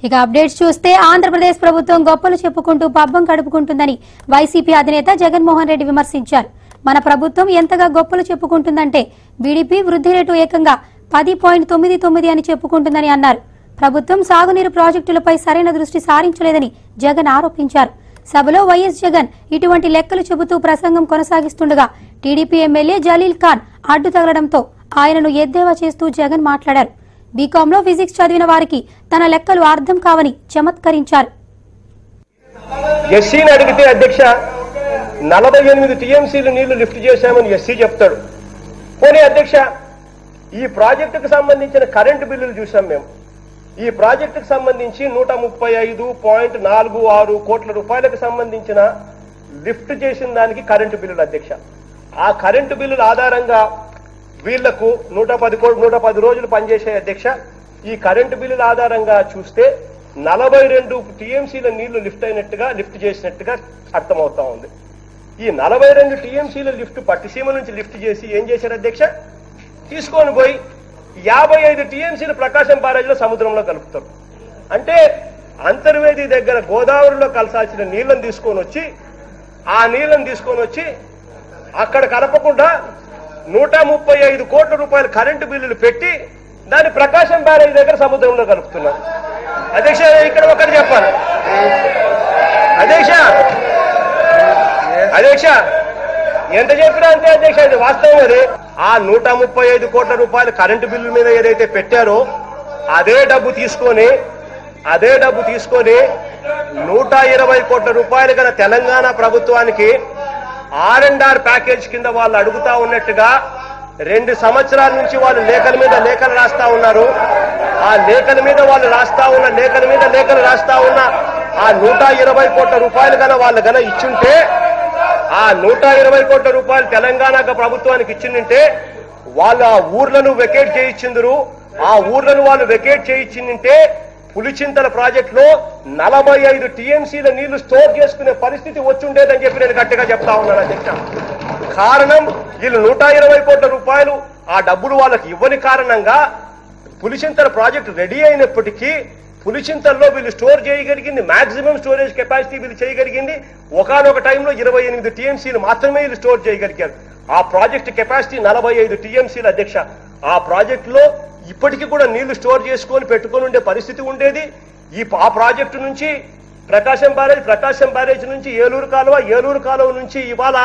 ఇక అప్డేట్స్ చూస్తే ఆంధ్రప్రదేశ్ ప్రభుత్వం గొప్పలు చెప్పుకుంటూ పబ్బం గడుపుకుంటుందని వైసీపీ అధినేత జగన్మోహన్ రెడ్డి విమర్శించారు. మన ప్రభుత్వం ఎంతగా గొప్పలు చెప్పుకుంటుందంటే జీడీపీ వృద్ధి రేటు ఏకంగా 10.99 అని చెప్పుకుంటుందని అన్నారు. ప్రభుత్వం సాగునీరు ప్రాజెక్టులపై సరైన దృష్టి సారించలేదని జగన్ ఆరోపించారు. సభలో వైఎస్ జగన్ ఇటువంటి లెక్కలు చెబుతూ ప్రసంగం కొనసాగిస్తుండగా టీడీపీ ఎమ్మెల్యే జలీల్ ఖాన్ అడ్డు తగలడంతో ఆయనను ఎద్దేవా చేస్తూ జగన్ మాట్లాడారు. బీకాంలో ఫిజిక్స్ చదివిన వారికి తన లెక్కలు అర్థం కావని చమత్కరించారు. ఎస్సీని అడిగితే అధ్యక్ష 48 టీఎంసీలు నీళ్లు లిఫ్ట్ చేశామని ఎస్సీ చెప్తాడు. పోనీ అధ్యక్ష ఈ ప్రాజెక్టుకు సంబంధించిన కరెంటు బిల్లులు చూసాం మేము. ఈ ప్రాజెక్టుకు సంబంధించి 135.46 కోట్ల రూపాయలకు సంబంధించిన లిఫ్ట్ చేసిన దానికి కరెంటు బిల్లులు అధ్యక్ష. ఆ కరెంటు బిల్లుల ఆధారంగా వీళ్లకు 110 రోజులు పనిచేసే అధ్యక్ష. ఈ కరెంటు బిల్లుల ఆధారంగా చూస్తే 42 టీఎంసీల నీళ్లు లిఫ్ట్ చేసినట్టుగా అర్థమవుతా ఉంది. ఈ 42 టీఎంసీల లిఫ్ట్ పట్టిసీమ నుంచి లిఫ్ట్ చేసి ఏం చేశారు అధ్యక్ష, తీసుకొని పోయి 55 టీఎంసీలు ప్రకాశం బ్యారేజ్లో సముద్రంలో కలుపుతారు. అంటే అంతర్వేది దగ్గర గోదావరిలో కలసాల్సిన నీళ్లను తీసుకొని వచ్చి అక్కడ కలపకుండా 135 కోట్ల రూపాయల కరెంటు బిల్లులు పెట్టి దాన్ని ప్రకాశం బ్యారేజ్ దగ్గర సముద్రంలో కలుపుతున్నారు. అధ్యక్ష ఇక్కడ ఒకటి చెప్పాలి అధ్యక్ష ఎంత చెప్పినా అంతే అధ్యక్ష, అది వాస్తవం. అది ఆ 135 కోట్ల రూపాయల కరెంటు బిల్లు మీద ఏదైతే పెట్టారో అదే డబ్బు తీసుకొని 120 కోట్ల రూపాయలు గల తెలంగాణ ప్రభుత్వానికి R&R ప్యాకేజ్ కింద వాళ్ళు అడుగుతా ఉన్నట్టుగా 2 సంవత్సరాల నుంచి వాళ్ళు లేఖల మీద లేఖలు రాస్తా ఉన్నారు. ఆ లేఖల మీద వాళ్ళు రాస్తా ఉన్న ఆ 120 కోట్ల రూపాయలు వాళ్ళు ఇచ్చుంటే, ఆ 120 కోట్ల రూపాయలు తెలంగాణ ప్రభుత్వానికి ఇచ్చిందంటే వాళ్ళు ఆ ఊర్లను వెకేట్ చేయించిందరు. ఆ ఊర్లను వాళ్ళు వెకేట్ చేయించిందంటే పులిచింతల ప్రాజెక్ట్ లో 45 టీఎంసీల నీళ్లు స్టోర్ చేసుకునే పరిస్థితి వచ్చుండేదని చెప్పి నేను గట్టిగా చెప్తా ఉన్నాను అధ్యక్ష. కారణం వీళ్ళు 120 కోట్ల రూపాయలు ఆ డబ్బులు వాళ్ళకి ఇవ్వని కారణంగా పులిచింతల ప్రాజెక్టు రెడీ అయినప్పటికీ పులిచింతల్లో వీళ్ళు స్టోర్ చేయగలిగింది మాక్సిమం స్టోరేజ్ కెపాసిటీ వీళ్ళు చేయగలిగింది ఒకనొక టైంలో 28 టీఎంసీలు మాత్రమే వీళ్ళు స్టోర్ చేయగలిగారు. ఆ ప్రాజెక్టు కెపాసిటీ 45 టీఎంసీలు అధ్యక్ష. ఆ ప్రాజెక్టులో ఇప్పటికీ కూడా నీళ్లు స్టోర్ చేసుకొని పెట్టుకొని ఉండే పరిస్థితి ఉండేది. ఆ ప్రాజెక్టు నుంచి ప్రకాశం బ్యారేజ్ నుంచి ఏలూరు కాలువ నుంచి ఇవాళ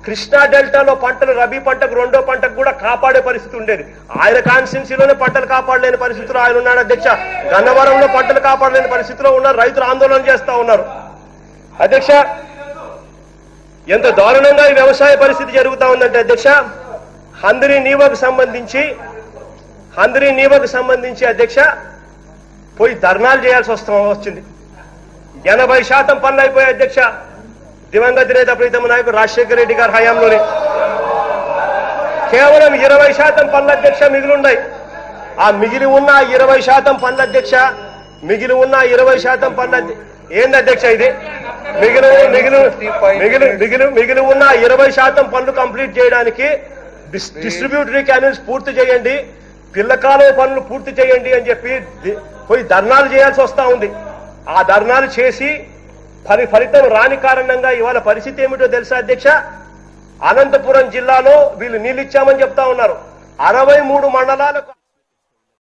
కృష్ణా డెల్టాలో పంటలు రబీ పంటకు రెండో పంటకు కూడా కాపాడే పరిస్థితి ఉండేది. ఆయన కాన్స్టిట్యున్సీలోనే పంటలు కాపాడలేని పరిస్థితిలో ఆయన ఉన్నాడు అధ్యక్ష. గన్నవరంలో పంటలు కాపాడలేని పరిస్థితిలో ఉన్నారు. రైతులు ఆందోళన చేస్తా ఉన్నారు అధ్యక్ష. ఎంత దారుణంగా ఈ వ్యవసాయ పరిస్థితి జరుగుతా ఉందంటే అధ్యక్ష, హంద్రీ నీవకు సంబంధించి అధ్యక్ష పోయి ధర్నాలు చేయాల్సి వచ్చింది. 80% పనులు అయిపోయాయి అధ్యక్ష. దివంగత నేత ప్రీతమ నాయకుడు రాజశేఖర రెడ్డి గారి హయాంలోనే కేవలం 20% పనులు అధ్యక్ష మిగిలిన్నాయి. ఆ మిగిలి ఉన్న 20% పనులు అధ్యక్ష, మిగిలి ఉన్న 20% ఏంది అధ్యక్ష ఇది? మిగిలి ఉన్న 20% పనులు కంప్లీట్ చేయడానికి డిస్ట్రిబ్యూటరీ కెనాల్స్ పూర్తి చేయండి, పిల్లకాలువ పనులు పూర్తి చేయండి అని చెప్పి పోయి ధర్నాలు చేయాల్సి వస్తా ఉంది. ఆ ధర్నాలు చేసి ఫలితం రాని కారణంగా ఇవాళ పరిస్థితి ఏమిటో తెలుసా అధ్యక్ష? అనంతపురం జిల్లాలో వీళ్ళు నీళ్ళు ఇచ్చామని చెప్తా ఉన్నారు. 63 మండలాలకు